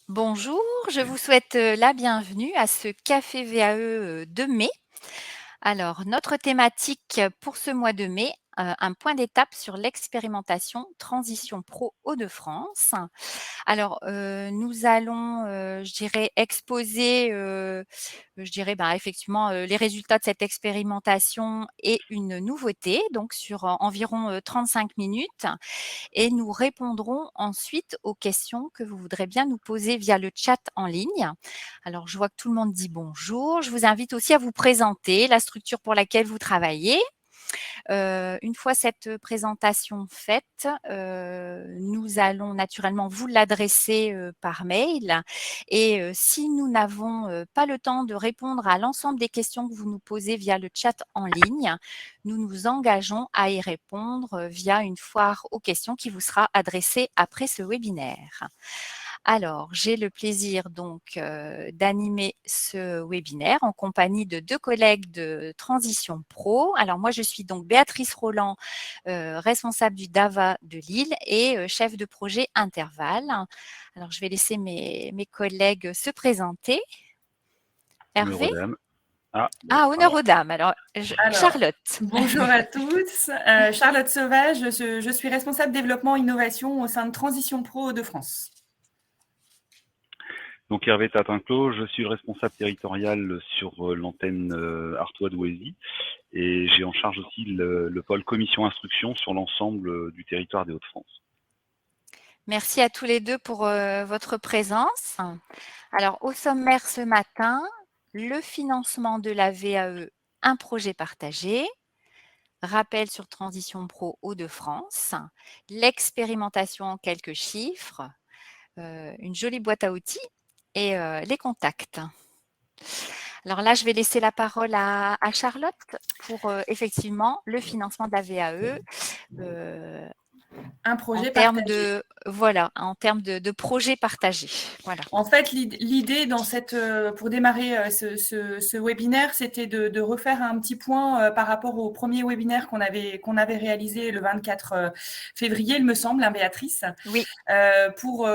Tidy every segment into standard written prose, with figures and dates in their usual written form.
Bonjour, je vous souhaite la bienvenue à ce café VAE de mai. Alors, notre thématique pour ce mois de mai, un point d'étape sur l'expérimentation Transition Pro Hauts-de-France. Alors, nous allons, je dirais, exposer, je dirais, effectivement, les résultats de cette expérimentation et une nouveauté, donc sur environ 35 minutes. Et nous répondrons ensuite aux questions que vous voudrez bien nous poser via le chat en ligne. Alors, je vois que tout le monde dit bonjour. Je vous invite aussi à vous présenter, la structure pour laquelle vous travaillez. Une fois cette présentation faite, nous allons naturellement vous l'adresser, par mail et si nous n'avons, pas le temps de répondre à l'ensemble des questions que vous nous posez via le chat en ligne, nous nous engageons à y répondre, via une foire aux questions qui vous sera adressée après ce webinaire. Alors, j'ai le plaisir donc d'animer ce webinaire en compagnie de 2 collègues de Transition Pro. Alors moi, je suis donc Béatrice Roland, responsable du DAVA de Lille et chef de projet Interval. Alors, je vais laisser mes collègues se présenter. Honneur aux Hervé? dames. Ah, bon, Ah, honneur alors, aux dames. Alors, Alors, Charlotte. bonjour à tous. Charlotte Sauvage, je suis responsable développement innovation au sein de Transition Pro de France. donc Hervé Tatinclos, je suis le responsable territorial sur l'antenne Artois d'Ouésy et j'ai en charge aussi le pôle commission instruction sur l'ensemble du territoire des Hauts-de-France. Merci à tous les deux pour votre présence. Alors, au sommaire ce matin, le financement de la VAE, un projet partagé, rappel sur Transition Pro Hauts-de-France, l'expérimentation en quelques chiffres, une jolie boîte à outils et les contacts. Alors là, je vais laisser la parole à Charlotte pour effectivement le financement de la VAE. Un En projet termes partagé. de, voilà, en termes de projets partagés. Voilà. En fait, l'idée pour démarrer ce webinaire, c'était de refaire un petit point par rapport au premier webinaire qu'on avait réalisé le 24 février, il me semble, hein, Béatrice, Oui, pour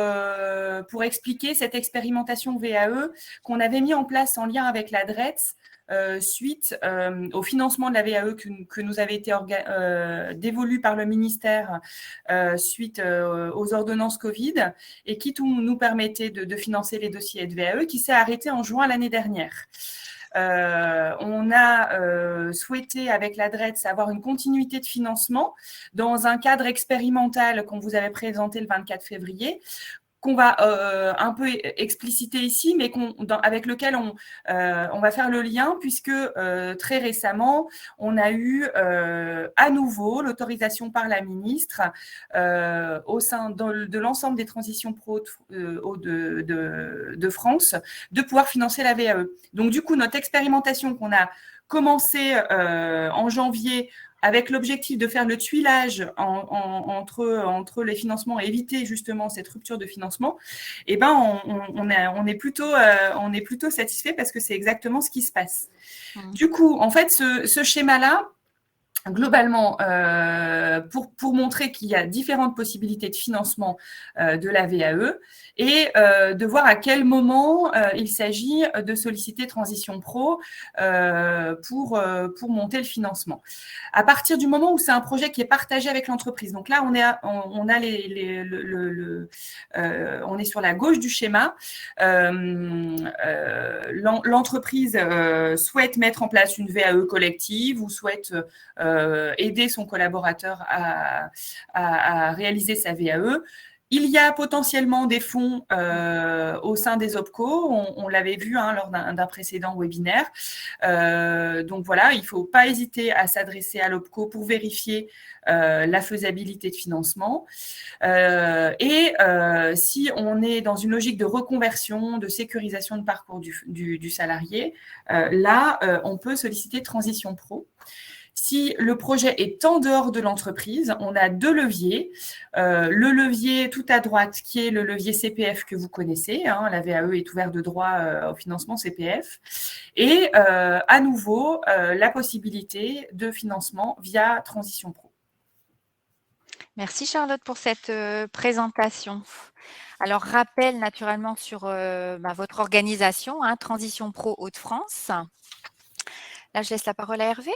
expliquer cette expérimentation VAE qu'on avait mis en place en lien avec la DRETS suite au financement de la VAE que nous avait été dévolu par le ministère suite aux ordonnances Covid et qui nous permettait de financer les dossiers de VAE qui s'est arrêté en juin l'année dernière. On a souhaité avec la DRETS avoir une continuité de financement dans un cadre expérimental qu'on vous avait présenté le 24 février, qu'on va un peu expliciter ici, mais avec lequel on va faire le lien, puisque très récemment, on a eu à nouveau l'autorisation par la ministre au sein de l'ensemble des transitions pro de France de pouvoir financer la VAE. Donc du coup, notre expérimentation qu'on a commencé en janvier avec l'objectif de faire le tuilage entre les financements et éviter justement cette rupture de financement, eh ben on est plutôt satisfait parce que c'est exactement ce qui se passe. Du coup, en fait, ce schéma-là, globalement, pour montrer qu'il y a différentes possibilités de financement de la VAE et de voir à quel moment il s'agit de solliciter Transition Pro pour monter le financement. À partir du moment où c'est un projet qui est partagé avec l'entreprise, donc là on est sur la gauche du schéma, l'entreprise souhaite mettre en place une VAE collective ou souhaite aider son collaborateur à réaliser sa VAE. Il y a potentiellement des fonds au sein des OPCO, on l'avait vu lors d'un précédent webinaire. Donc voilà, il ne faut pas hésiter à s'adresser à l'OPCO pour vérifier la faisabilité de financement. Si on est dans une logique de reconversion, de sécurisation de parcours du salarié, là, on peut solliciter Transition Pro. Si le projet est en dehors de l'entreprise, on a deux leviers. Le levier tout à droite, qui est le levier CPF que vous connaissez. La VAE est ouverte de droit au financement CPF. Et à nouveau, la possibilité de financement via Transition Pro. merci Charlotte pour cette présentation. Alors, rappel naturellement sur votre organisation, Transition Pro Hauts-de-France. Là, je laisse la parole à Hervé.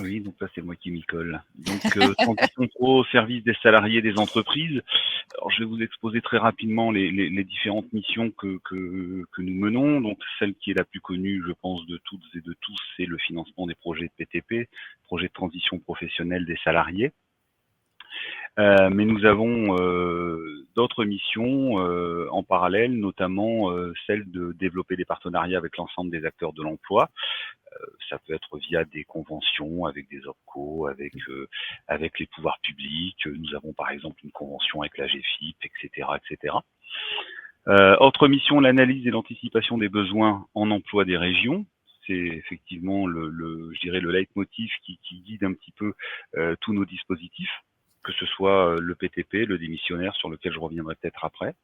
Oui, donc là, c'est moi qui m'y colle. Donc, Transition Pro au service des salariés des entreprises. Alors, je vais vous exposer très rapidement les différentes missions que nous menons. Donc, celle qui est la plus connue, je pense, de toutes et de tous, c'est le financement des projets de PTP, projets de transition professionnelle des salariés. Mais nous avons d'autres missions en parallèle, notamment celle de développer des partenariats avec l'ensemble des acteurs de l'emploi. Ça peut être via des conventions avec des OPCO, avec les pouvoirs publics. Nous avons par exemple une convention avec la GFIP, etc., etc. Autre mission, l'analyse et l'anticipation des besoins en emploi des régions. C'est effectivement je dirais le leitmotiv qui guide un petit peu tous nos dispositifs, que ce soit le PTP, le démissionnaire, sur lequel je reviendrai peut-être après.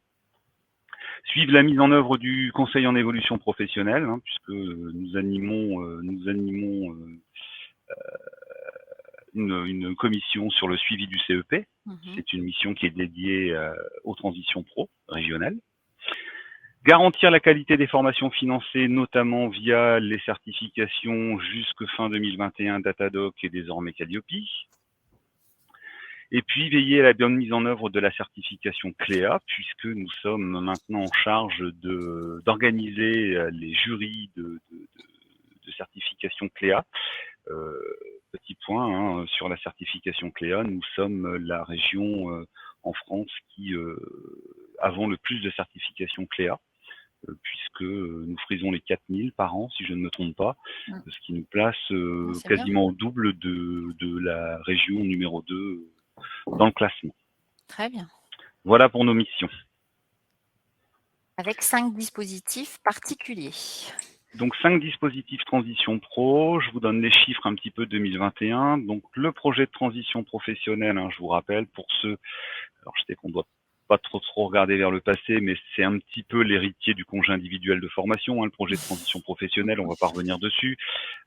Suivre la mise en œuvre du Conseil en évolution professionnelle, puisque nous animons une commission sur le suivi du CEP. C'est une mission qui est dédiée aux transitions pro régionales. Garantir la qualité des formations financées, notamment via les certifications jusque fin 2021 Datadoc et désormais Calliope. Et puis veiller à la bonne mise en œuvre de la certification CLEA, puisque nous sommes maintenant en charge d'organiser les jurys de certification CLEA. Petit point sur la certification CLEA, nous sommes la région en France qui avons le plus de certifications CLEA, puisque nous frisons les 4000 par an, si je ne me trompe pas, ce qui nous place quasiment au double de la région numéro 2 dans le classement. Très bien. Voilà pour nos missions. Avec 5 dispositifs particuliers. Donc 5 dispositifs Transition Pro, je vous donne les chiffres un petit peu 2021. Donc le projet de transition professionnelle, je vous rappelle, pour ceux, alors je sais qu'on doit pas trop regarder vers le passé, mais c'est un petit peu l'héritier du congé individuel de formation, le projet de transition professionnelle, on va pas revenir dessus,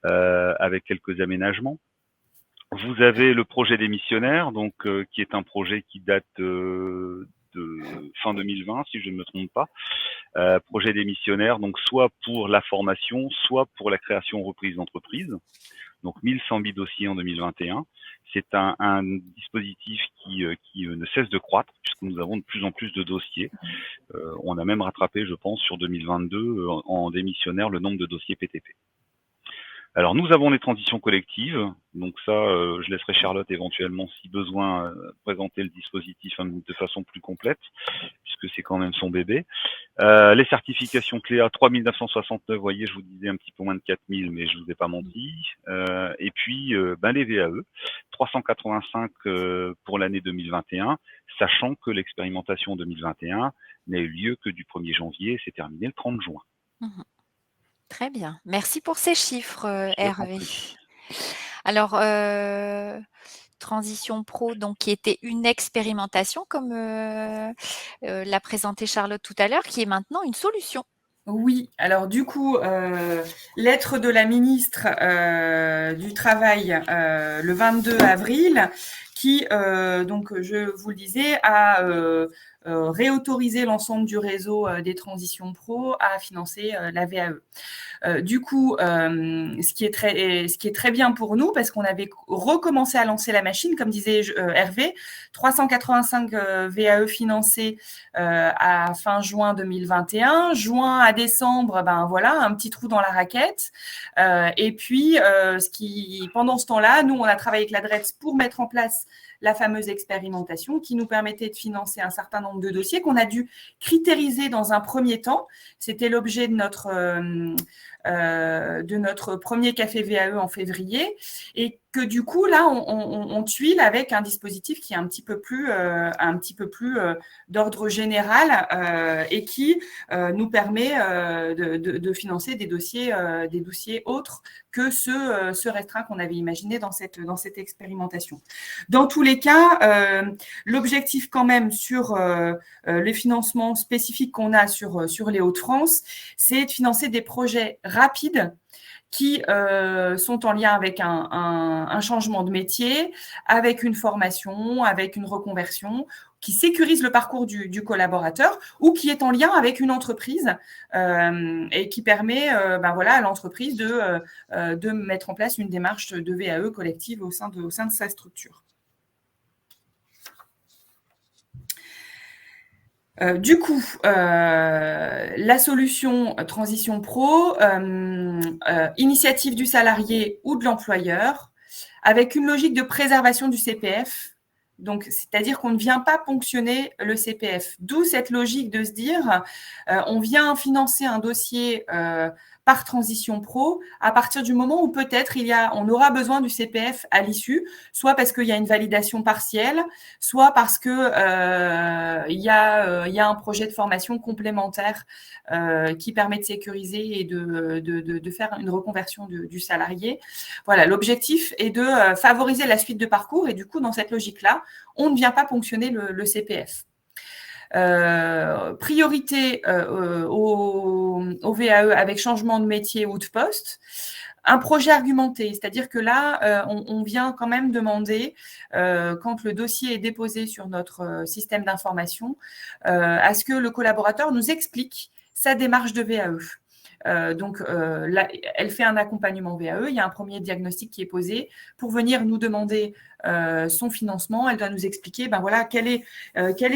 avec quelques aménagements. Vous avez le projet des missionnaires, donc qui est un projet qui date de fin 2020, si je ne me trompe pas. Projet des missionnaires, donc soit pour la formation, soit pour la création reprise d'entreprise. Donc 1100 dossiers en 2021. C'est un dispositif qui ne cesse de croître, puisque nous avons de plus en plus de dossiers. On a même rattrapé, je pense, sur 2022, en démissionnaire, le nombre de dossiers PTP. Alors, nous avons les transitions collectives. Donc ça, je laisserai Charlotte éventuellement, si besoin, présenter le dispositif de façon plus complète, puisque c'est quand même son bébé. Les certifications CLEA, 3969, vous voyez, je vous disais un petit peu moins de 4000, mais je vous ai pas menti. Et puis, les VAE, 385 pour l'année 2021, sachant que l'expérimentation 2021 n'a eu lieu que du 1er janvier et s'est terminée le 30 juin. Très bien. Merci pour ces chiffres, Hervé. Alors, Transition Pro, donc qui était une expérimentation, comme l'a présenté Charlotte tout à l'heure, qui est maintenant une solution. Oui, alors du coup, lettre de la ministre du Travail le 22 avril qui, donc je vous le disais, a réautorisé l'ensemble du réseau des transitions pro à financer la VAE. Du coup, ce qui est très bien pour nous, parce qu'on avait recommencé à lancer la machine, comme disait Hervé, 385 VAE financés à fin juin 2021. Juin à décembre, voilà, un petit trou dans la raquette. Et puis, pendant ce temps-là, nous, on a travaillé avec la DRETS pour mettre en place la fameuse expérimentation qui nous permettait de financer un certain nombre de dossiers qu'on a dû critériser dans un premier temps. C'était l'objet de notre premier café VAE en février, et que du coup là on tuile avec un dispositif qui est un petit peu plus d'ordre général et qui nous permet de financer des dossiers autres que ceux restreints qu'on avait imaginés dans cette expérimentation. Dans tous les cas, l'objectif quand même sur les financements spécifiques qu'on a sur les Hauts-de-France, c'est de financer des projets rapides qui sont en lien avec un changement de métier, avec une formation, avec une reconversion, qui sécurise le parcours du collaborateur ou qui est en lien avec une entreprise et qui permet à l'entreprise de mettre en place une démarche de VAE collective au sein de sa structure. La solution Transition Pro, initiative du salarié ou de l'employeur, avec une logique de préservation du CPF. Donc, c'est-à-dire qu'on ne vient pas ponctionner le CPF. D'où cette logique de se dire, on vient financer un dossier par Transition Pro à partir du moment où peut-être on aura besoin du CPF à l'issue, soit parce qu'il y a une validation partielle, soit parce que il y a un projet de formation complémentaire qui permet de sécuriser et de faire une reconversion du salarié. Voilà, l'objectif est de favoriser la suite de parcours et du coup, dans cette logique-là, on ne vient pas ponctionner le CPF. Priorité au VAE avec changement de métier ou de poste. Un projet argumenté, c'est-à-dire que là, on vient quand même demander, quand le dossier est déposé sur notre système d'information, à ce que le collaborateur nous explique sa démarche de VAE. Là, elle fait un accompagnement VAE, il y a un premier diagnostic qui est posé pour venir nous demander son financement. Elle doit nous expliquer quel est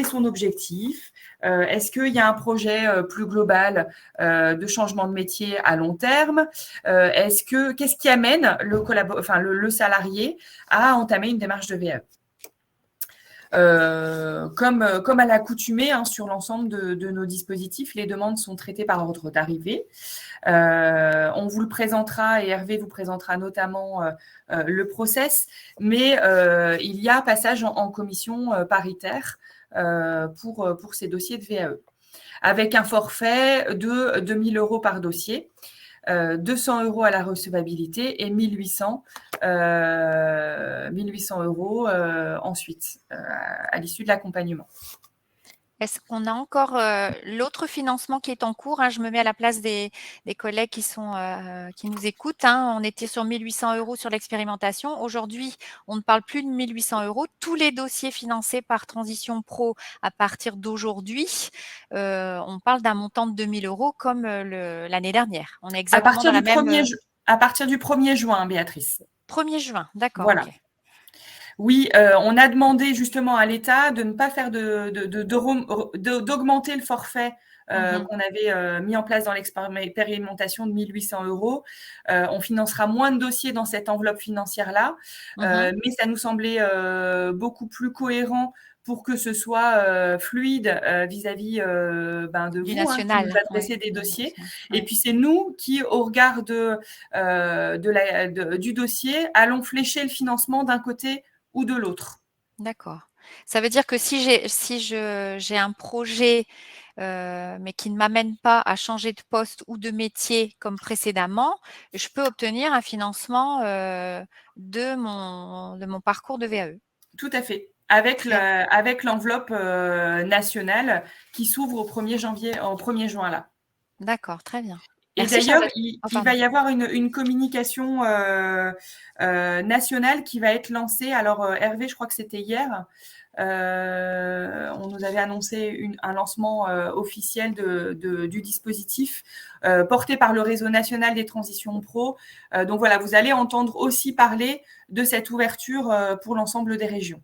son objectif, est-ce qu'il y a un projet plus global de changement de métier à long terme, qu'est-ce qui amène le salarié à entamer une démarche de VAE. Comme à l'accoutumée, sur l'ensemble de nos dispositifs, les demandes sont traitées par ordre d'arrivée. On vous le présentera et Hervé vous présentera notamment le process, mais il y a passage en commission paritaire pour ces dossiers de VAE, avec un forfait de 2 000 € par dossier. 200 € à la recevabilité et 1800 € ensuite à l'issue de l'accompagnement. Est-ce qu'on a encore l'autre financement qui est en cours, je me mets à la place des collègues qui nous écoutent. On était sur 1 800 € sur l'expérimentation. Aujourd'hui, on ne parle plus de 1 800 €. Tous les dossiers financés par Transition Pro à partir d'aujourd'hui, on parle d'un montant de 2 000 € comme l'année dernière. On est exactement dans la même… À partir du 1er juin, Béatrice. 1er juin, d'accord. Voilà. Okay. Oui, on a demandé justement à l'État de ne pas faire d'augmenter le forfait qu'on avait mis en place dans l'expérimentation de 1 800 €. On financera moins de dossiers dans cette enveloppe financière-là, mais ça nous semblait beaucoup plus cohérent pour que ce soit fluide vis-à-vis de vous, national, qui nous adressez des dossiers. Et puis, c'est nous qui, au regard du dossier, allons flécher le financement d'un côté ou de l'autre. D'accord. Ça veut dire que si j'ai un projet, mais qui ne m'amène pas à changer de poste ou de métier comme précédemment, je peux obtenir un financement de mon parcours de VAE. Tout à fait. Avec l'enveloppe nationale qui s'ouvre au 1er juin là. D'accord, très bien. Et d'ailleurs, il va y avoir une communication nationale qui va être lancée. Alors, Hervé, je crois que c'était hier, on nous avait annoncé un lancement officiel du dispositif porté par le réseau national des transitions pro. Donc voilà, vous allez entendre aussi parler de cette ouverture pour l'ensemble des régions.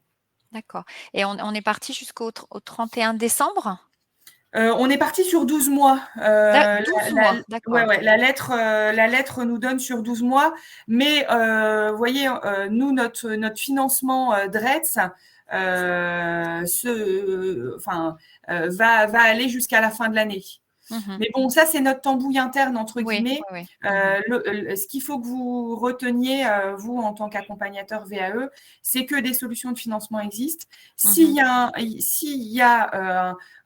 D'accord. Et on est parti jusqu'au 31 décembre ? On est parti sur 12 mois. 12 mois, d'accord. Ouais, la lettre nous donne sur 12 mois. Mais vous voyez, nous, notre financement DRETS va aller jusqu'à la fin de l'année. Mais bon, ça, c'est notre tambouille interne, entre guillemets. Oui. Ce qu'il faut que vous reteniez, vous, en tant qu'accompagnateur VAE, c'est que des solutions de financement existent. S'il y a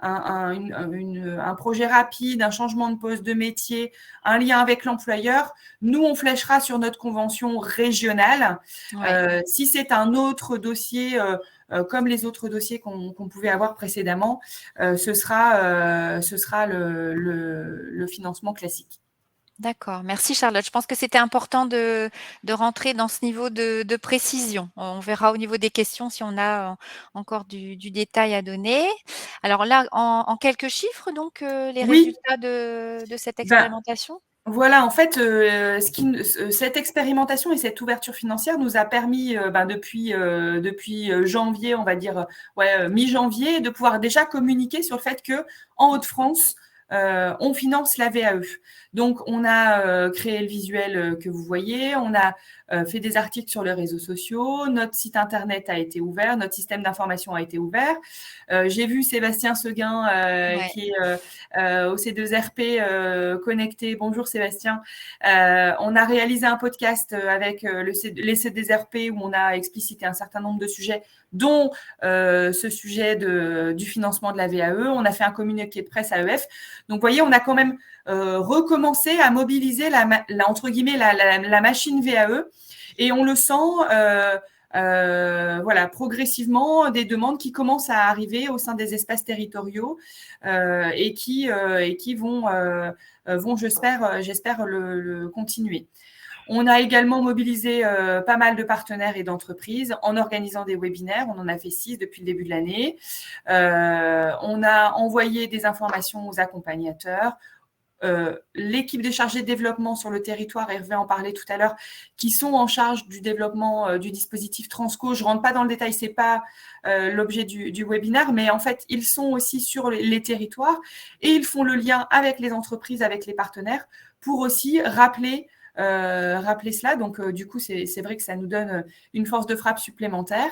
un projet rapide, un changement de poste de métier, un lien avec l'employeur, nous, on fléchera sur notre convention régionale. Si c'est un autre dossier, comme les autres dossiers qu'on pouvait avoir précédemment, ce sera le financement classique. D'accord, merci Charlotte. Je pense que c'était important de rentrer dans ce niveau de précision. On verra au niveau des questions si on a encore du détail à donner. Alors là, en quelques chiffres, donc, les Oui, résultats de cette ben, expérimentation? voilà, en fait, cette expérimentation et cette ouverture financière nous a permis, depuis janvier, on va dire, mi-janvier, de pouvoir déjà communiquer sur le fait que en Hauts-de-France, on finance la VAE. Donc, on a créé le visuel que vous voyez, on a fait des articles sur les réseaux sociaux, notre site internet a été ouvert, notre système d'information a été ouvert. J'ai vu Sébastien Seguin, Ouais. qui est au C2RP connecté. Bonjour Sébastien. On a réalisé un podcast avec les C2RP où on a explicité un certain nombre de sujets, dont ce sujet du financement de la VAE. On a fait un communiqué de presse à EF. Donc, vous voyez, on a quand même recommencé à mobiliser entre guillemets la machine VAE. Et on le sent voilà, progressivement, des demandes qui commencent à arriver au sein des espaces territoriaux et qui vont, j'espère, le continuer. On a également mobilisé pas mal de partenaires et d'entreprises en organisant des webinaires. On en a fait 6 depuis le début de l'année. On a envoyé des informations aux accompagnateurs. L'équipe des chargés de développement sur le territoire, Hervé en parlait tout à l'heure, qui sont en charge du développement du dispositif Transco. Je ne rentre pas dans le détail, ce n'est pas l'objet du webinaire, mais en fait, ils sont aussi sur les territoires et ils font le lien avec les entreprises, avec les partenaires, pour aussi rappeler cela. Donc, du coup, c'est vrai que ça nous donne une force de frappe supplémentaire.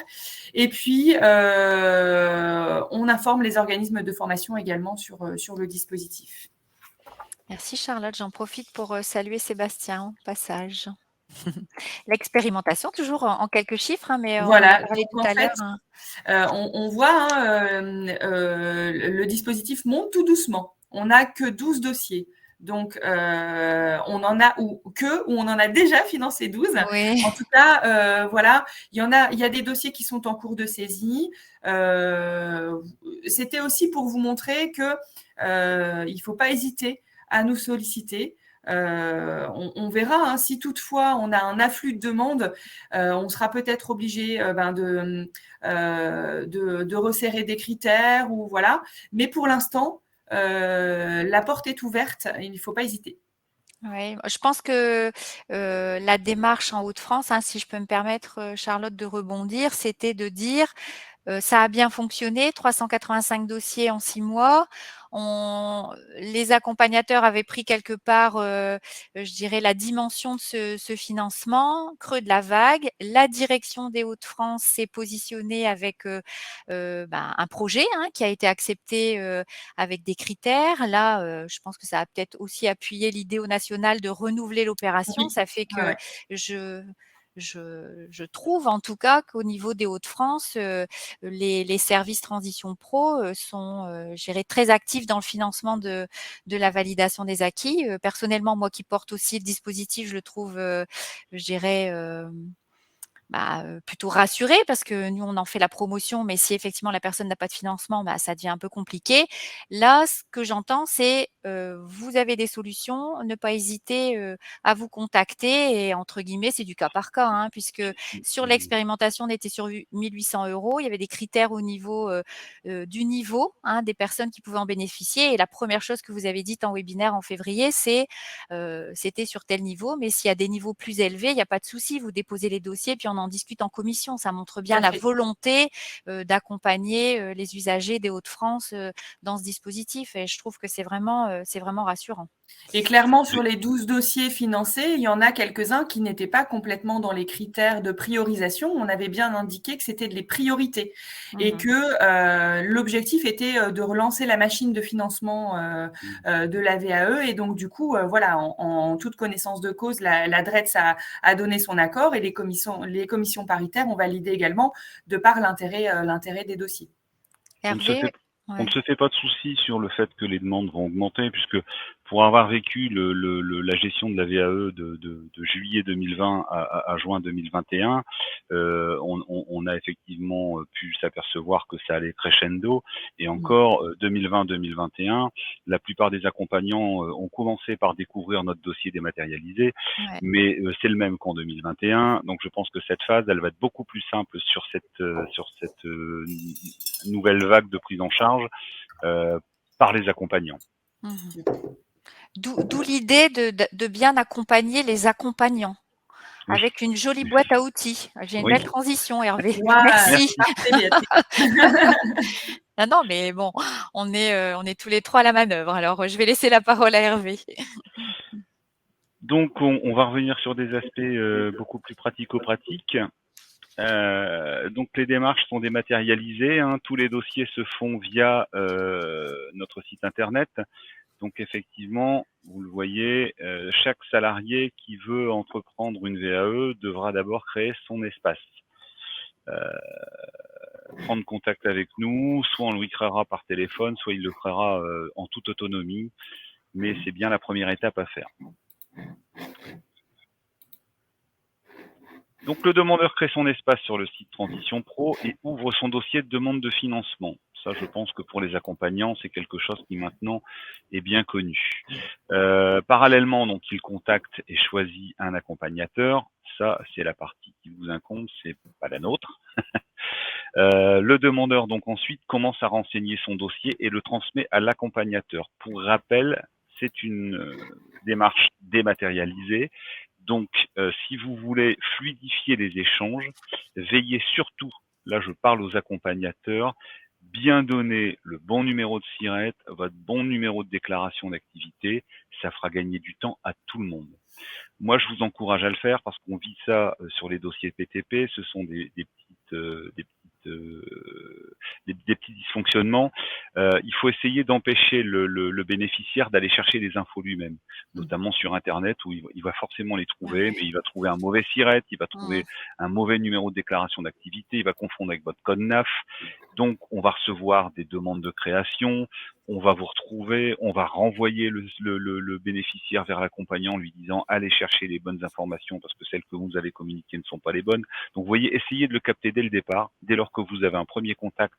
Et puis, on informe les organismes de formation également sur le dispositif. Merci Charlotte. J'en profite pour saluer Sébastien au passage. L'expérimentation, toujours en quelques chiffres, hein, mais on en a Voilà, parlé donc tout en à fait, l'heure. Hein. on voit le dispositif monte tout doucement. On n'a que 12 dossiers. Donc, on en a ou on en a déjà financé 12. Oui. En tout cas, voilà, il y a des dossiers qui sont en cours de saisie. C'était aussi pour vous montrer que il ne faut pas hésiter à nous solliciter. On verra hein, si toutefois on a un afflux de demandes, on sera peut-être obligé de resserrer des critères ou voilà. Mais pour l'instant, la porte est ouverte, il ne faut pas hésiter. Oui, je pense que la démarche en Hauts-de-France, hein, si je peux me permettre, Charlotte, de rebondir, c'était de dire ça a bien fonctionné, 385 dossiers en 6 mois. Les accompagnateurs avaient pris quelque part, je dirais la dimension de ce financement, creux de la vague. La direction des Hauts-de-France s'est positionnée avec, un projet, hein, qui a été accepté, avec des critères. Là, je pense que ça a peut-être aussi appuyé l'idée au national de renouveler l'opération. Oui, Ça fait ouais, que ouais. je je trouve en tout cas qu'au niveau des Hauts-de-France, les services transition pro, sont, je dirais très actifs dans le financement de la validation des acquis. Personnellement, moi qui porte aussi le dispositif, je le trouve, je dirais, plutôt rassurée parce que nous, on en fait la promotion, mais si effectivement la personne n'a pas de financement, ça devient un peu compliqué. Là, ce que j'entends, c'est, vous avez des solutions, ne pas hésiter, à vous contacter et entre guillemets, c'est du cas par cas, hein, puisque sur l'expérimentation, on était sur 1 800 €. Il y avait des critères au niveau, du niveau, hein, des personnes qui pouvaient en bénéficier et la première chose que vous avez dite en webinaire en février, c'est, c'était sur tel niveau, mais s'il y a des niveaux plus élevés, il y a pas de souci, vous déposez les dossiers puis on en discute en commission. Ça montre Tout bien à la fait. volonté, d'accompagner, les usagers des Hauts-de-France, dans ce dispositif et je trouve que c'est vraiment rassurant. Et clairement, sur les 12 dossiers financés, il y en a quelques-uns qui n'étaient pas complètement dans les critères de priorisation. On avait bien indiqué que c'était les priorités et Mmh. que l'objectif était de relancer la machine de financement de la VAE. Et donc, du coup, voilà, en toute connaissance de cause, la DRETS a donné son accord et les commissions paritaires ont validé également de par l'intérêt des dossiers. Donc ça Hervé? fait On ne se fait pas de soucis sur le fait que les demandes vont augmenter, puisque pour avoir vécu la gestion de la VAE de juillet 2020 à juin 2021, on a effectivement pu s'apercevoir que ça allait crescendo. Et encore, 2020-2021, la plupart des accompagnants ont commencé par découvrir notre dossier dématérialisé, mais c'est le même qu'en 2021. Donc je pense que cette phase, elle va être beaucoup plus simple sur cette nouvelle vague de prise en charge par les accompagnants. D'où l'idée de bien accompagner les accompagnants. Oui. Avec une jolie boîte à outils. J'ai une belle transition, Hervé. Wow, merci. Non, non, mais bon, on est tous les trois à la manœuvre. Alors, je vais laisser la parole à Hervé. Donc, on va revenir sur des aspects beaucoup plus pratico-pratiques. Donc les démarches sont dématérialisées, hein. Tous les dossiers se font via notre site internet. Donc effectivement, vous le voyez, chaque salarié qui veut entreprendre une VAE devra d'abord créer son espace. Prendre contact avec nous, soit on lui créera par téléphone, soit il le créera en toute autonomie, mais c'est bien la première étape à faire. Donc le demandeur crée son espace sur le site Transition Pro et ouvre son dossier de demande de financement. Ça, je pense que pour les accompagnants, c'est quelque chose qui maintenant est bien connu. Parallèlement, donc, il contacte et choisit un accompagnateur. Ça, c'est la partie qui vous incombe, c'est pas la nôtre. Le demandeur, donc, ensuite, commence à renseigner son dossier et le transmet à l'accompagnateur. Pour rappel, c'est une démarche dématérialisée. Donc, si vous voulez fluidifier les échanges, veillez surtout, là je parle aux accompagnateurs, bien donner le bon numéro de SIRET, votre bon numéro de déclaration d'activité, ça fera gagner du temps à tout le monde. Moi, je vous encourage à le faire parce qu'on vit ça sur les dossiers PTP, ce sont des petits dysfonctionnements. Il faut essayer d'empêcher le bénéficiaire d'aller chercher les infos lui-même, notamment sur Internet où il va forcément les trouver, mais il va trouver un mauvais SIRET, il va trouver un mauvais numéro de déclaration d'activité, il va confondre avec votre code NAF. Donc, on va recevoir des demandes de création, on va vous retrouver, on va renvoyer le bénéficiaire vers l'accompagnant en lui disant allez chercher les bonnes informations parce que celles que vous avez communiquées ne sont pas les bonnes. Donc, vous voyez, essayez de le capter dès le départ, dès lors que vous avez un premier contact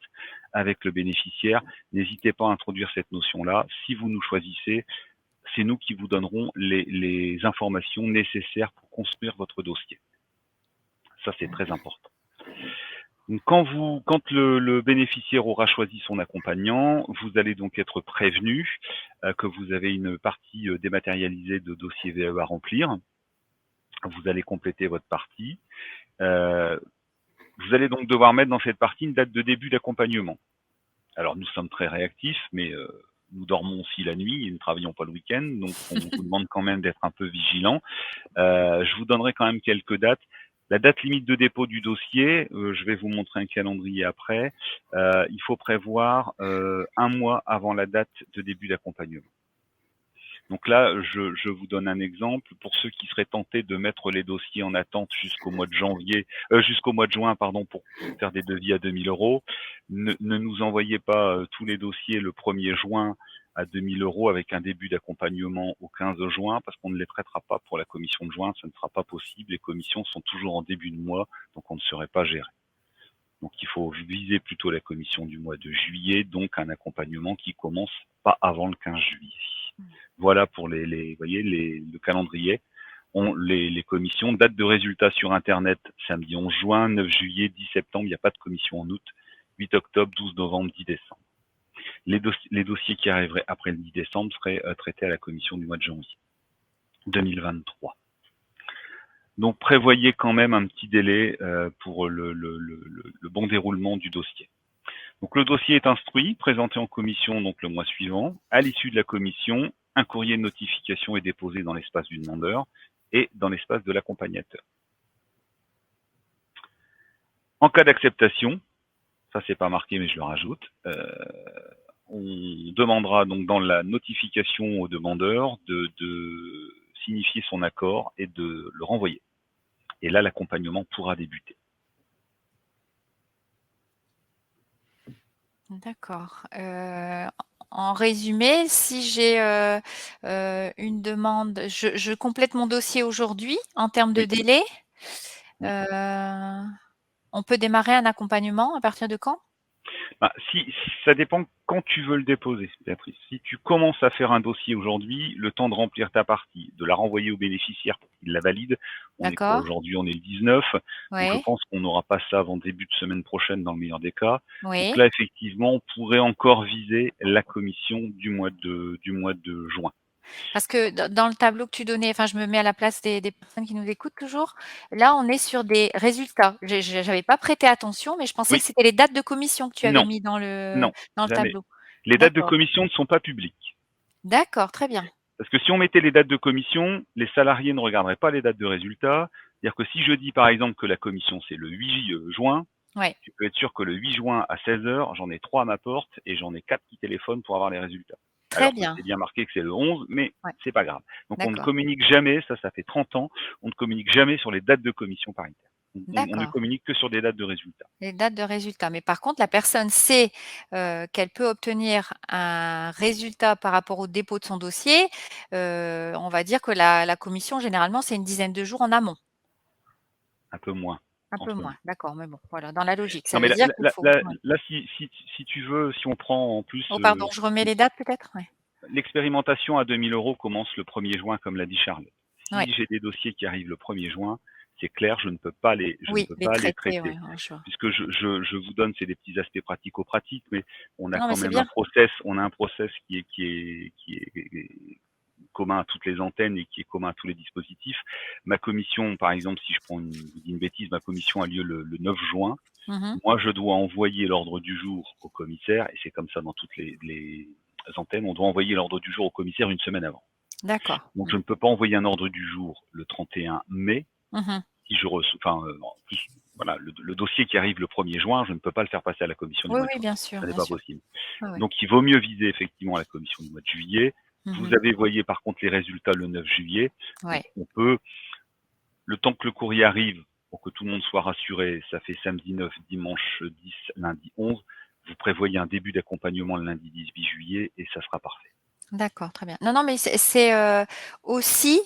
avec le bénéficiaire. N'hésitez pas à introduire cette notion-là. Si vous nous choisissez, c'est nous qui vous donnerons les informations nécessaires pour construire votre dossier. Ça, c'est très important. Donc, quand le bénéficiaire aura choisi son accompagnant, vous allez donc être prévenu que vous avez une partie dématérialisée de dossier VAE à remplir. Vous allez compléter votre partie. Vous allez donc devoir mettre dans cette partie une date de début d'accompagnement. Alors, nous sommes très réactifs, mais nous dormons aussi la nuit et nous ne travaillons pas le week-end, donc on vous demande quand même d'être un peu vigilant. Je vous donnerai quand même quelques dates. La date limite de dépôt du dossier, je vais vous montrer un calendrier après. Il faut prévoir 1 mois avant la date de début d'accompagnement. Donc là, je vous donne un exemple. Pour ceux qui seraient tentés de mettre les dossiers en attente jusqu'au mois de juin, pour faire des devis à 2000 €, ne nous envoyez pas tous les dossiers le 1er juin à 2000 € avec un début d'accompagnement au 15 juin, parce qu'on ne les traitera pas pour la commission de juin, ça ne sera pas possible. Les commissions sont toujours en début de mois, donc on ne saurait pas gérer. Donc il faut viser plutôt la commission du mois de juillet, donc un accompagnement qui commence pas avant le 15 juillet. Voilà pour le calendrier. Les commissions, date de résultat sur Internet, samedi 11 juin, 9 juillet, 10 septembre, il n'y a pas de commission en août, 8 octobre, 12 novembre, 10 décembre. Les dossiers qui arriveraient après le 10 décembre seraient traités à la commission du mois de janvier 2023. Donc prévoyez quand même un petit délai pour le bon déroulement du dossier. Donc le dossier est instruit, présenté en commission donc le mois suivant. À l'issue de la commission, un courrier de notification est déposé dans l'espace du demandeur et dans l'espace de l'accompagnateur. En cas d'acceptation, ça c'est pas marqué mais je le rajoute, on demandera donc dans la notification au demandeur de signifier son accord et de le renvoyer. Et là, l'accompagnement pourra débuter. D'accord. En résumé, si j'ai, une demande, je complète mon dossier aujourd'hui en termes de Oui, délai? oui. Heu, on peut démarrer un accompagnement à partir de quand? Bah, si ça dépend quand tu veux le déposer, Béatrice. Si tu commences à faire un dossier aujourd'hui, le temps de remplir ta partie, de la renvoyer au bénéficiaire pour qu'il la valide, on est quoi D'accord. aujourd'hui? On est le 19, donc je Ouais. pense qu'on n'aura pas ça avant début de semaine prochaine dans le meilleur des cas. Donc Oui. là, effectivement, on pourrait encore viser la commission du mois de juin. Parce que dans le tableau que tu donnais, enfin, je me mets à la place des personnes qui nous écoutent toujours. Là, on est sur des résultats. J'avais pas prêté attention, mais je pensais que Oui, c'était les dates de commission que tu avais non, mis non, dans le jamais. tableau. Les dates de D'accord. commission ne sont pas publiques. D'accord, très bien. Parce que si on mettait les dates de commission, les salariés ne regarderaient pas les dates de résultat. C'est-à-dire que si je dis par exemple que la commission c'est le 8 juin, Ouais, tu peux être sûr que le 8 juin à 16 heures, j'en ai 3 à ma porte et j'en ai 4 qui téléphonent pour avoir les résultats. très Alors que bien. c'est bien marqué que c'est le 11, mais Ouais, c'est pas grave. Donc on ne d'accord, communique jamais, ça fait 30 ans, on ne communique jamais sur les dates de commission paritaire. On ne d'accord. communique que sur des dates de résultats. Les dates de résultat. Mais par contre, la personne sait, qu'elle peut obtenir un résultat par rapport au dépôt de son dossier. On va dire que la commission, généralement, c'est une dizaine de jours en amont. Un peu moins Un en peu ce moins, moment. d'accord, mais bon, voilà, dans la logique. Ça Non mais veut là, dire qu'il faut, ouais. si tu veux, si on prend en plus Oh pardon, je remets les dates peut-être? Ouais. l'expérimentation à 2 000 € commence le 1er juin, comme l'a dit Charlotte. Ouais. Si j'ai des dossiers qui arrivent le 1er juin, c'est clair, je ne Oui, peux les pas les traités, ouais, traiter. ouais, je vois. Puisque je vous donne, c'est des petits aspects pratico-pratiques, mais on a Non, mais quand c'est même bien. un process qui est commun à toutes les antennes et qui est commun à tous les dispositifs. Ma commission, par exemple, si je prends je dis une bêtise, ma commission a lieu le 9 juin. Mmh. Moi, je dois envoyer l'ordre du jour au commissaire, et c'est comme ça dans toutes les antennes, on doit envoyer l'ordre du jour au commissaire une semaine avant. D'accord. Donc je ne peux pas envoyer un ordre du jour le 31 mai Mmh. si je reçois, enfin, en plus, voilà, le dossier qui arrive le 1er juin, je ne peux pas le faire passer à la commission du Oui, mois de oui, juin. bien sûr, Ça n'est bien pas sûr. possible. Ouais, ouais. Donc il vaut mieux viser effectivement la commission du mois de juillet. Vous Mmh. avez voyé par contre les résultats le 9 juillet. Donc Ouais. on peut, le temps que le courrier arrive, pour que tout le monde soit rassuré, ça fait samedi 9, dimanche 10, lundi 11. Vous prévoyez un début d'accompagnement le lundi 18 juillet et ça sera parfait. D'accord, très bien. Non, non, mais c'est, aussi,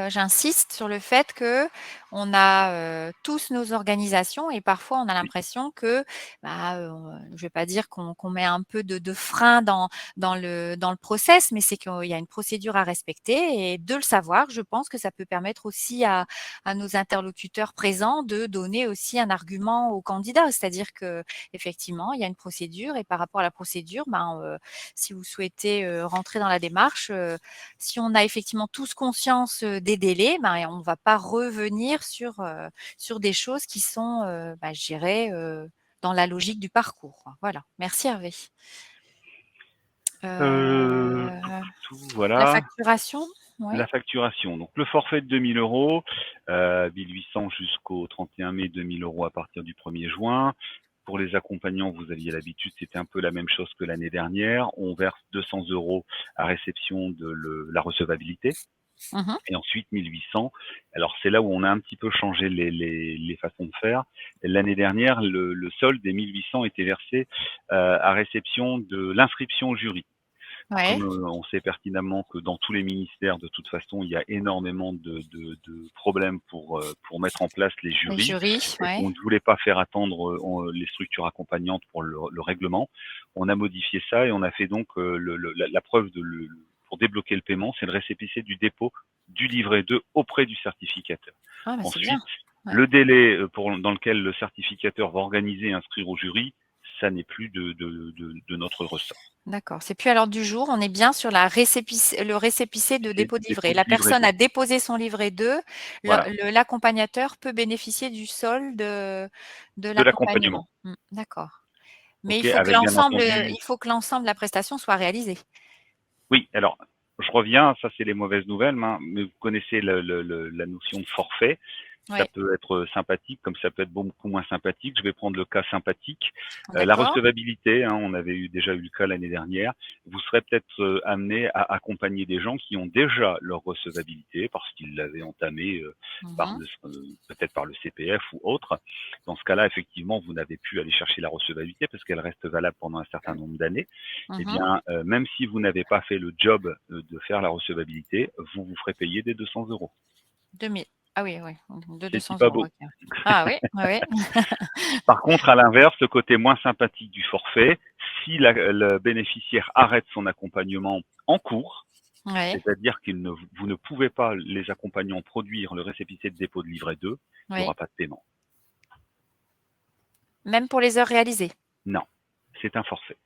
j'insiste sur le fait qu'on a, tous nos organisations et parfois on a Oui, l'impression que, bah, je vais pas dire qu'on met un peu de frein dans le process, mais c'est qu'il y a une procédure à respecter et de le savoir, je pense que ça peut permettre aussi à nos interlocuteurs présents de donner aussi un argument aux candidats. C'est-à-dire qu'effectivement, il y a une procédure et par rapport à la procédure, ben, si vous souhaitez rentrer dans la démarche, si on a effectivement tous conscience des délais, ben, on ne va pas revenir sur des choses qui sont, bah, je dirais, dans la logique du parcours. Voilà. Merci Hervé. La voilà. facturation? Oui. La facturation. Donc le forfait de 2 000 €, 1 800 jusqu'au 31 mai, 2 000 € à partir du 1er juin. Pour les accompagnants, vous aviez l'habitude, c'était un peu la même chose que l'année dernière. On verse 200 € à réception de la recevabilité Mmh. et ensuite 1 800. Alors c'est là où on a un petit peu changé les façons de faire. L'année dernière, le solde des 1 800 était versé à réception de l'inscription au jury. Alors Ouais. comme on sait pertinemment que dans tous les ministères, de toute façon, il y a énormément de problèmes pour mettre en place les Les jurys jurys, et ouais. qu'on ne voulait pas faire attendre les structures accompagnantes pour le règlement. On a modifié ça et on a fait donc la preuve pour débloquer le paiement, c'est le récépissé du dépôt du livret 2 auprès du certificateur. Ah, bah, c'est bien. Ensuite, Ouais. le délai dans lequel le certificateur va organiser et inscrire au jury, ça n'est plus de notre ressort. D'accord. C'est plus à l'ordre du jour. On est bien sur le récépissé de C'est dépôt de livret. dépôt La du livret personne 2. a déposé son livret 2. Voilà, L'accompagnateur peut bénéficier du solde, de de l'accompagnement. l'accompagnement. D'accord. Mais OK, avec bien entendu, il faut que l'ensemble de la prestation soit réalisé. oui, alors je reviens, ça c'est les mauvaises nouvelles, mais vous connaissez la notion de forfait. Ça Oui. peut être sympathique, comme ça peut être beaucoup moins sympathique. Je vais prendre le cas sympathique. La D'accord. recevabilité, hein, on avait déjà eu le cas l'année dernière. Vous serez peut-être amené à accompagner des gens qui ont déjà leur recevabilité parce qu'ils l'avaient entamée Mhm. peut-être par le CPF ou autre. Dans ce cas-là, effectivement, vous n'avez pu aller chercher la recevabilité parce qu'elle reste valable pendant un certain nombre d'années. Eh Mhm. bien, même si vous n'avez pas fait le job de faire la recevabilité, vous vous ferez payer des 200 euros. 2000. Ah oui, oui, de C'est 200 pas euros. beau. Ok. Ah oui, oui, oui. Par contre, à l'inverse, le côté moins sympathique du forfait, si le bénéficiaire arrête son accompagnement en cours, Oui, c'est-à-dire vous ne pouvez pas les accompagnants produire le récépissé de dépôt de livret 2, il n'y oui. aura pas de paiement. Même pour les heures réalisées. Non, c'est un forfait.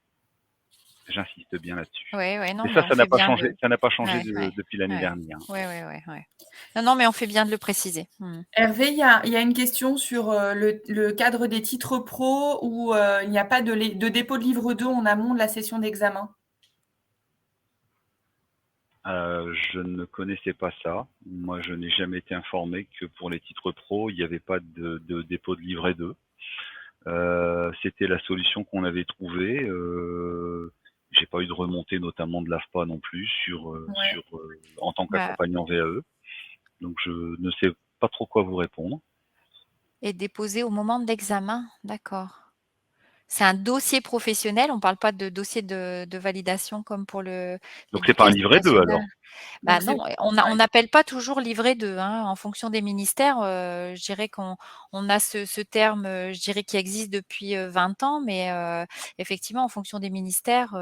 J'insiste bien là-dessus. Oui, oui, non, Et mais ça, on ça n'a fait pas bien changé. de. Ça n'a pas changé Ouais, ouais, depuis l'année ouais. dernière. Ouais, ouais, ouais, ouais. Non, non, mais on fait bien de le préciser. Hervé, il y a une question sur le cadre des titres pro où il n'y a pas de dépôt de livre 2 en amont de la session d'examen. Je ne connaissais pas ça. Moi, je n'ai jamais été informé que pour les titres pro, il n'y avait pas de dépôt de livret 2. C'était la solution qu'on avait trouvée. J'ai pas eu de remontée, notamment de l'AFPA non plus, Ouais. en tant Bah, qu'accompagnant VAE. Donc je ne sais pas trop quoi vous répondre. et déposé au moment de l'examen. D'accord. C'est un dossier professionnel. On ne parle pas de dossier de validation comme pour Donc c'est pas un l'éducation livret 2 nationale. alors. Bah Donc c'est non, on n'appelle pas toujours livret 2, hein, en fonction des ministères. Je dirais qu'on a ce terme, je dirais qui existe depuis 20 ans, mais effectivement, en fonction des ministères,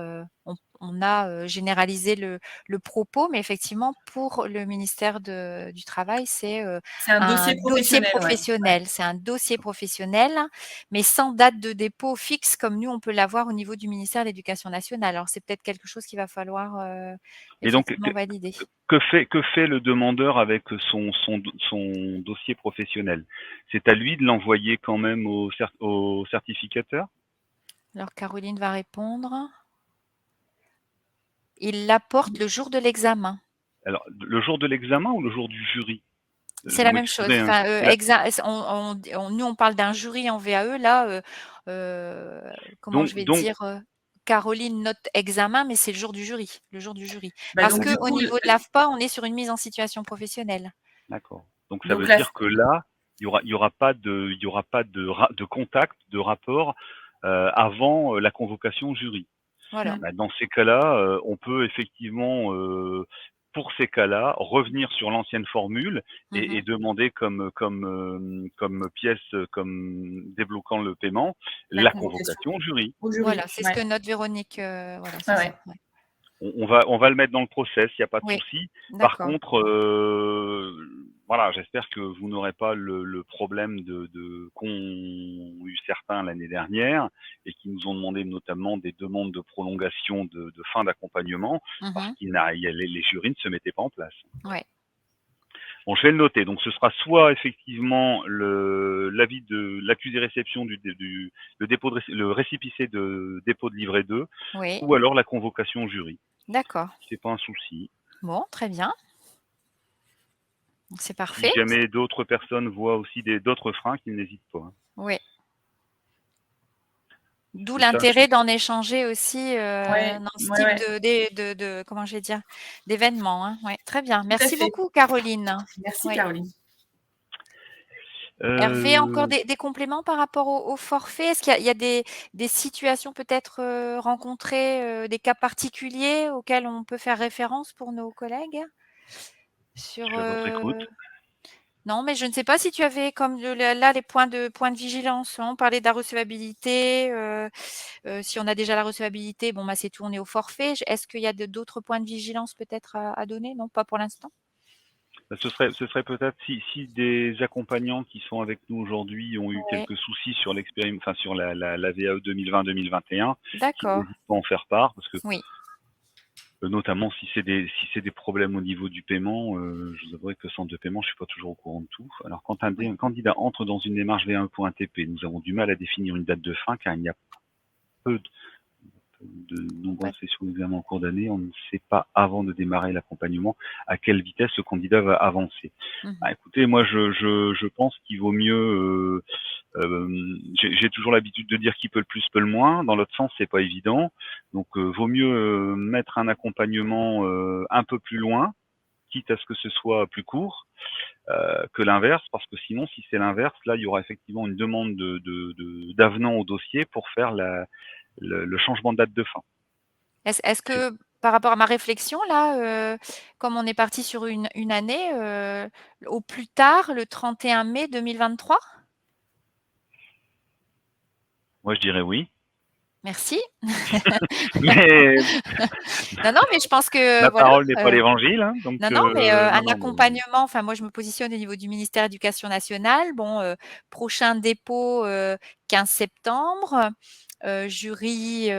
on a généralisé le propos, mais effectivement, pour le ministère du Travail, c'est c'est un un dossier dossier professionnel, ouais. Ouais. professionnel. C'est un dossier professionnel, mais sans date de dépôt fixe, comme nous, on peut l'avoir au niveau du ministère de l'Éducation nationale. Alors, c'est peut-être quelque chose qu'il va falloir Et donc effectivement valider. que fait le demandeur avec son dossier professionnel? C'est à lui de l'envoyer quand même au certificateur? Alors Caroline va répondre. Il l'apporte le jour de l'examen. Alors le jour de l'examen ou le jour du jury? C'est Vous la même chose. m'excuserez, hein. Enfin, nous, on parle d'un jury en VAE. Là, comment je vais Donc dire, Caroline note examen, mais c'est le jour du jury, le jour du jury. Bah, Parce donc du qu'au coup, niveau de l'AFPA, on est sur une mise en situation professionnelle. d'accord. Donc ça donc veut là, dire que là, il y aura pas de contact, de rapport avant la convocation au jury. Voilà. Bah, dans ces cas-là, on peut effectivement, pour ces cas-là, revenir sur l'ancienne formule et Mmh. demander comme pièce, comme débloquant le paiement, la la convocation convocation au jury. au jury. Voilà, c'est ce Ouais. que note Véronique, voilà, Ouais, c'est ça, ouais. ouais. On va le mettre dans le process, il n'y a pas de Oui, souci. Par d'accord. contre, voilà, j'espère que vous n'aurez pas le problème qu'ont eu certains l'année dernière et qui nous ont demandé notamment des demandes de prolongation de fin d'accompagnement parce Mmh. les jurys ne se mettaient pas en place. Ouais. Bon, je vais le noter. Donc, ce sera soit effectivement l'avis de l'accusé réception le récépissé de dépôt de livret 2, Oui, ou alors la convocation au jury. d'accord. C'est pas un souci. Bon, très bien. C'est Si parfait. jamais d'autres personnes voient aussi d'autres freins, qu'ils n'hésitent pas, hein. Oui. D'où Mais ça, je l'intérêt d'en échanger aussi, Ouais, dans ce ouais, type ouais. de comment je vais dire? D'événements, hein. Ouais, très bien. Tout à Merci fait. beaucoup Caroline. Merci Oui. Caroline. Hervé, encore euh, des compléments par rapport au forfait? Est-ce qu'il y a des situations peut-être, rencontrées, des cas particuliers auxquels on peut faire référence pour nos collègues? je Sur, suis à votre écoute. non, mais je ne sais pas si tu avais comme là les points de vigilance, hein. On parlait de la recevabilité, si on a déjà la recevabilité, bon, bah, c'est tout, on est au forfait. Est-ce qu'il y a d'autres points de vigilance peut-être à donner? Non, pas pour l'instant? Ce serait peut-être si des accompagnants qui sont avec nous aujourd'hui ont eu Oui, quelques soucis sur sur la VAE 2020-2021, qu'ils d'accord. n'hésitent pas à en faire part, parce que Oui. notamment si c'est des problèmes au niveau du paiement, je vous avouerai que le centre de paiement, je suis pas toujours au courant de tout. Alors quand Oui. un candidat entre dans une démarche V1 pour un TP, nous avons du mal à définir une date de fin car il y a peu de nombreuses Ouais. sessions d'examen en cours d'année, on ne sait pas avant de démarrer l'accompagnement à quelle vitesse le candidat va avancer. Mmh. Écoutez, moi je pense qu'il vaut mieux. J'ai toujours l'habitude de dire qui peut le plus peut le moins. Dans l'autre sens, c'est pas évident. Donc vaut mieux mettre un accompagnement un peu plus loin, quitte à ce que ce soit plus court, que l'inverse, parce que sinon, si c'est l'inverse, là, il y aura effectivement une demande d'avenant au dossier pour faire le changement de date de fin. Est-ce que par rapport à ma réflexion là, comme on est parti sur une année, au plus tard le 31 mai 2023? Moi, je dirais oui. Merci. Mais Non, non, mais je pense que ma voilà, parole n'est pas l'évangile, hein, donc non, non, mais non, un non, mais accompagnement, enfin moi je me positionne au niveau du ministère de l'Éducation nationale. Bon, prochain dépôt, 15 septembre, jury,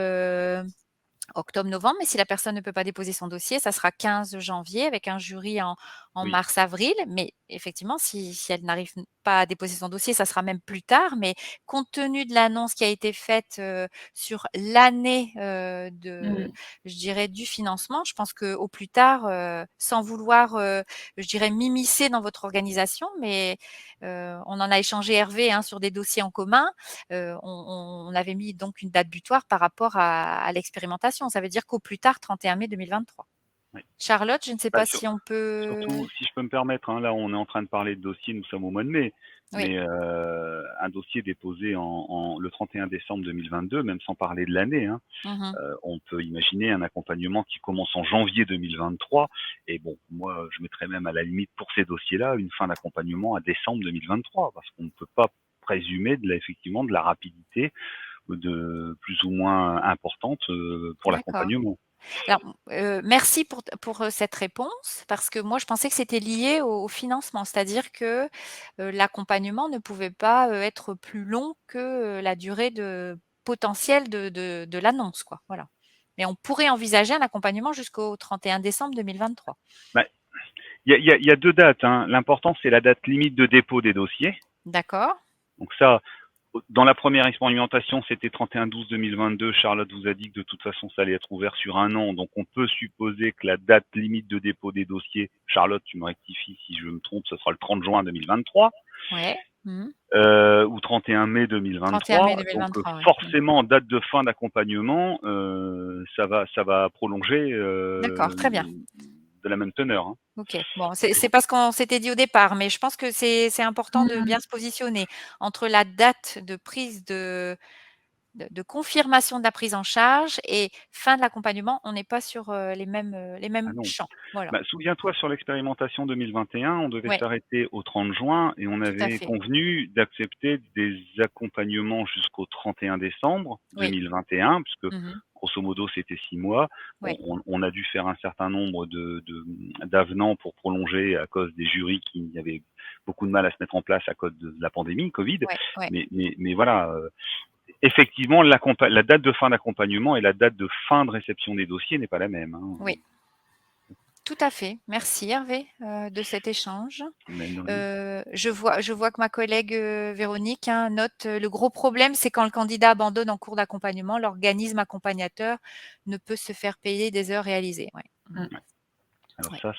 octobre-novembre, mais si la personne ne peut pas déposer son dossier, ça sera 15 janvier avec un jury en oui, mars-avril. Mais effectivement, si elle n'arrive pas à déposer son dossier, ça sera même plus tard. Mais compte tenu de l'annonce qui a été faite sur l'année Mmh. je dirais, du financement, je pense qu'au plus tard, sans vouloir, je dirais, m'immiscer dans votre organisation, mais on en a échangé Hervé hein, sur des dossiers en commun. On avait mis donc une date butoir par rapport à l'expérimentation. Ça veut dire qu'au plus tard 31 mai 2023. oui. Charlotte, je ne sais Bah, pas si on peut surtout, si je peux me permettre, hein, là, on est en train de parler de dossier, nous sommes au mois de mai, oui. mais un dossier déposé le 31 décembre 2022, même sans parler de l'année, hein, Mmh. on peut imaginer un accompagnement qui commence en janvier 2023. Et bon, moi, je mettrais même à la limite pour ces dossiers-là une fin d'accompagnement à décembre 2023, parce qu'on ne peut pas présumer effectivement de la rapidité de plus ou moins importante pour D'accord. l'accompagnement. Alors, merci pour cette réponse parce que moi je pensais que c'était lié au financement. C'est-à-dire que, l'accompagnement ne pouvait pas, être plus long que, la durée potentielle de l'annonce quoi, voilà. Mais on pourrait envisager un accompagnement jusqu'au 31 décembre 2023. Bah, il y a deux dates, hein. L'important, c'est la date limite de dépôt des dossiers. D'accord. Donc ça, dans la première expérimentation, c'était 31/12/2022. Charlotte vous a dit que de toute façon, ça allait être ouvert sur un an. Donc on peut supposer que la date limite de dépôt des dossiers, Charlotte, tu me rectifies si je me trompe, ce sera le 30 juin 2023 Ouais. Mmh. ou 31 mai 31 mai 2023. Donc 2023, ouais. Mmh. forcément, date de fin d'accompagnement, ça va prolonger D'accord, très bien. de la même teneur, hein. OK. Bon, c'est pas ce qu'on s'était dit au départ, mais je pense que c'est important de Mmh. bien se positionner entre la date de prise de confirmation de la prise en charge et fin de l'accompagnement. On n'est pas sur, les Ah mêmes non. champs. Voilà. Bah, souviens-toi, sur l'expérimentation 2021, on devait Ouais, s'arrêter au 30 juin et on tout à avait fait. convenu d'accepter des accompagnements jusqu'au 31 décembre Oui. 2021, puisque Mmh. grosso modo c'était 6 mois. Ouais. On a dû faire un certain nombre d'avenants pour prolonger à cause des jurys qui avaient beaucoup de mal à se mettre en place à cause de la pandémie Covid. Ouais, ouais. Mais voilà, effectivement, la date de fin d'accompagnement et la date de fin de réception des dossiers n'est pas la même, hein. Oui, tout à fait. Merci Hervé, de cet échange. Même de rien. Je vois que ma collègue, Véronique, hein, note, «Le gros problème, c'est quand le candidat abandonne en cours d'accompagnement, l'organisme accompagnateur ne peut se faire payer des heures réalisées». Ouais. Mmh. Mmh. Alors Ouais. ça,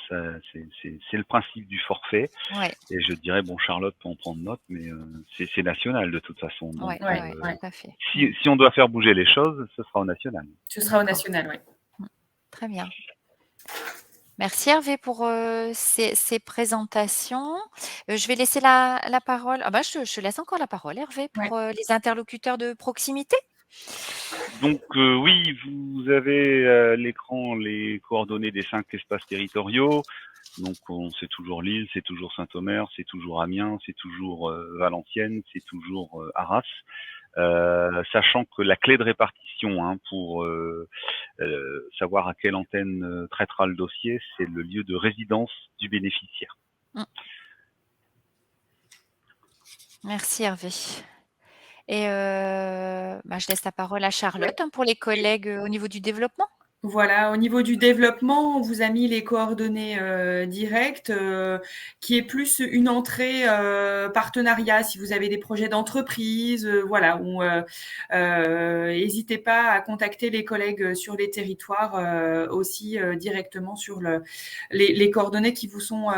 c'est le principe du forfait. Ouais. Et je dirais, bon, Charlotte peut en prendre note, mais c'est national de toute façon. Donc, Ouais, Ouais, ouais, ouais. tout à fait. Mmh. si on doit faire bouger les choses, ce sera au national. Ce sera au D'accord. national, oui. Mmh. Très bien. Merci Hervé pour, ces présentations. Je vais laisser la parole je te laisse encore la parole Hervé Ouais. pour, les interlocuteurs de proximité. Donc oui, vous avez à l'écran les coordonnées des 5 espaces territoriaux. Donc c'est toujours Lille, c'est toujours Saint-Omer, c'est toujours Amiens, c'est toujours Valenciennes, c'est toujours Arras. Sachant que la clé de répartition hein, pour savoir à quelle antenne traitera le dossier, c'est le lieu de résidence du bénéficiaire. Mmh. Merci Hervé et je laisse la parole à Charlotte, hein, pour les collègues, au niveau du développement. Voilà, au niveau du développement, on vous a mis les coordonnées directes, qui est plus une entrée partenariat si vous avez des projets d'entreprise, voilà, où n'hésitez pas à contacter les collègues sur les territoires aussi directement sur les coordonnées qui vous sont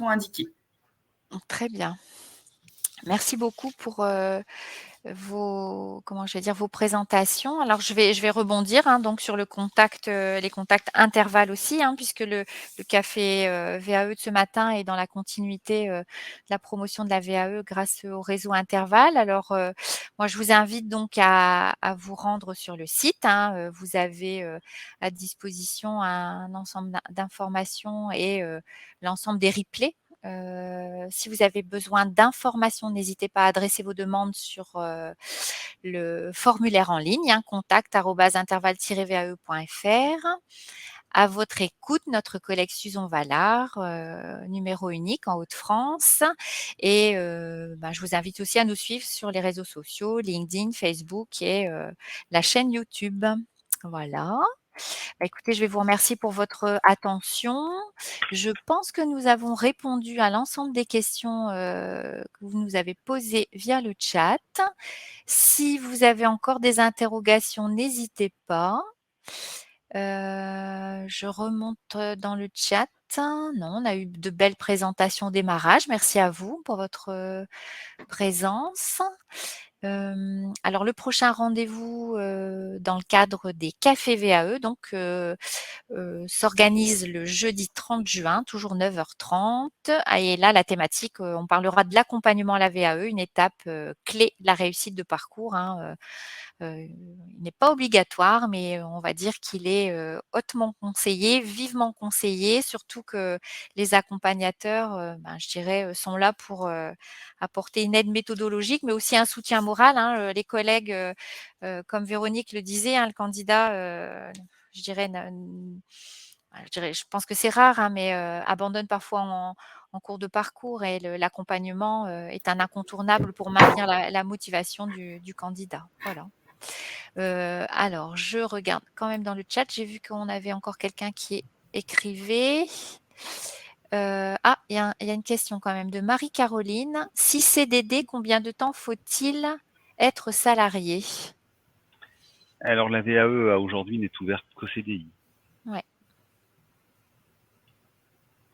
indiquées. Très bien. Merci beaucoup pour vos présentations. Alors je vais rebondir donc sur le contact, les contacts intervalles aussi, puisque le café VAE de ce matin est dans la continuité de la promotion de la VAE grâce au réseau intervalle. Alors moi je vous invite donc à vous rendre sur le site. Vous avez à disposition un ensemble d'informations et l'ensemble des replays. Si vous avez besoin d'informations, n'hésitez pas à adresser vos demandes sur le formulaire en ligne, contact@intervalle-vae.fr. À votre écoute, notre collègue Susan Vallard, numéro unique en Hauts-de-France. Et je vous invite aussi à nous suivre sur les réseaux sociaux, LinkedIn, Facebook et la chaîne YouTube. Voilà. Écoutez, je vais vous remercier pour votre attention. Je pense que nous avons répondu à l'ensemble des questions que vous nous avez posées via le chat. Si vous avez encore des interrogations, n'hésitez pas. Je remonte dans le chat. Non, on a eu de belles présentations au démarrage. Merci à vous pour votre présence. Alors le prochain rendez-vous dans le cadre des cafés VAE s'organise le jeudi 30 juin, toujours 9h30. Et là, la thématique, on parlera de l'accompagnement à la VAE, une étape clé de la réussite de parcours. Il n'est pas obligatoire, mais on va dire qu'il est hautement conseillé, vivement conseillé, surtout que les accompagnateurs, je dirais, sont là pour apporter une aide méthodologique, mais aussi un soutien moral. Les collègues, comme Véronique le disait, le candidat, je dirais, je pense que c'est rare, mais abandonne parfois en cours de parcours et l'accompagnement est un incontournable pour maintenir la motivation du candidat. Voilà. Alors, je regarde quand même dans le chat. J'ai vu qu'on avait encore quelqu'un qui écrivait. Il y a une question quand même de Marie-Caroline. Si CDD, combien de temps faut-il être salarié? Alors la VAE aujourd'hui n'est ouverte qu'au CDI. Ouais.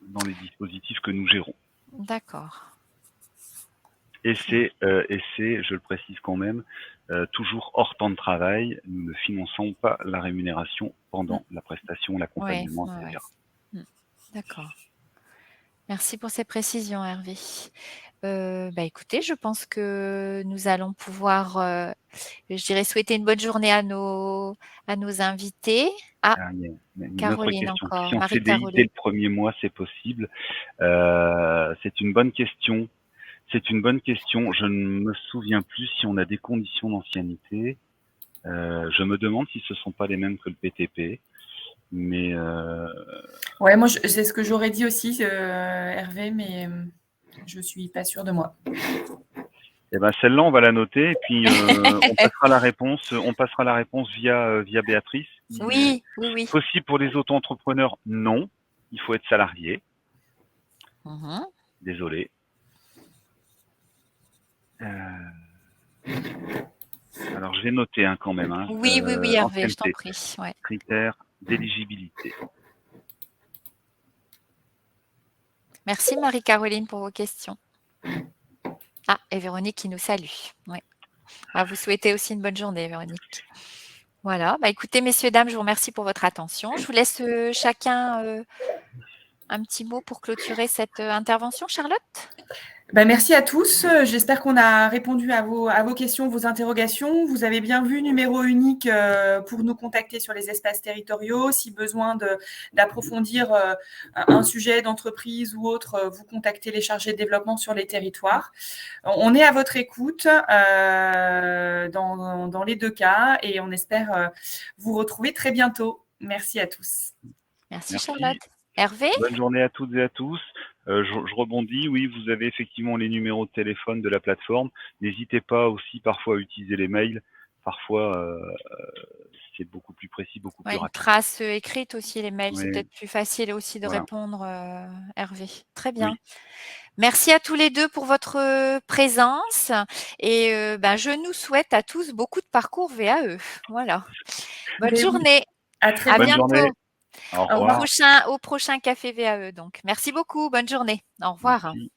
Dans les dispositifs que nous gérons. D'accord. Et c'est, je le précise quand même, toujours hors temps de travail. Nous ne finançons pas la rémunération pendant la prestation, l'accompagnement, etc. D'accord. Merci pour ces précisions, Hervé. Écoutez, je pense que nous allons pouvoir, je dirais, souhaiter une bonne journée à nos invités. Il y a une autre Caroline question. encore, Si en CDI dès Marie-Caroline. le premier mois, c'est possible. C'est une bonne question. Je ne me souviens plus si on a des conditions d'ancienneté. Je me demande si ce ne sont pas les mêmes que le PTP. Mais ouais, moi, c'est ce que j'aurais dit aussi, Hervé, mais je ne suis pas sûre de moi. Eh ben celle-là, on va la noter et puis on passera la réponse via Béatrice. Oui. Possible pour les auto-entrepreneurs? Non. Il faut être salarié. Désolé. Alors je vais noter quand même. Oui, Hervé, je t'en prie. Ouais. Critères d'éligibilité. Merci Marie-Caroline pour vos questions. Et Véronique qui nous salue. Ouais. Vous souhaitez aussi une bonne journée, Véronique. Voilà. Écoutez, messieurs, dames, je vous remercie pour votre attention. Je vous laisse chacun un petit mot pour clôturer cette intervention, Charlotte. Merci à tous. J'espère qu'on a répondu à vos questions, vos interrogations. Vous avez bien vu, numéro unique pour nous contacter sur les espaces territoriaux. Si besoin d'approfondir un sujet d'entreprise ou autre, vous contactez les chargés de développement sur les territoires. On est à votre écoute dans les deux cas et on espère vous retrouver très bientôt. Merci à tous. Merci. Charlotte. Hervé? Bonne journée à toutes et à tous. Je rebondis, oui, vous avez effectivement les numéros de téléphone de la plateforme. N'hésitez pas aussi parfois à utiliser les mails parfois, c'est beaucoup plus précis, beaucoup plus Une rapide. trace écrite aussi, les mails, c'est Oui, peut-être plus facile aussi de voilà. répondre, Hervé. Très bien. Oui. Merci à tous les 2 pour votre présence et je nous souhaite à tous beaucoup de parcours VAE. Voilà. Bonne Mais oui, journée. à très À Bonne bientôt. journée. bientôt. Au Au Au revoir. revoir. prochain au prochain café VAE donc. Merci beaucoup. Bonne journée. Au revoir. Merci.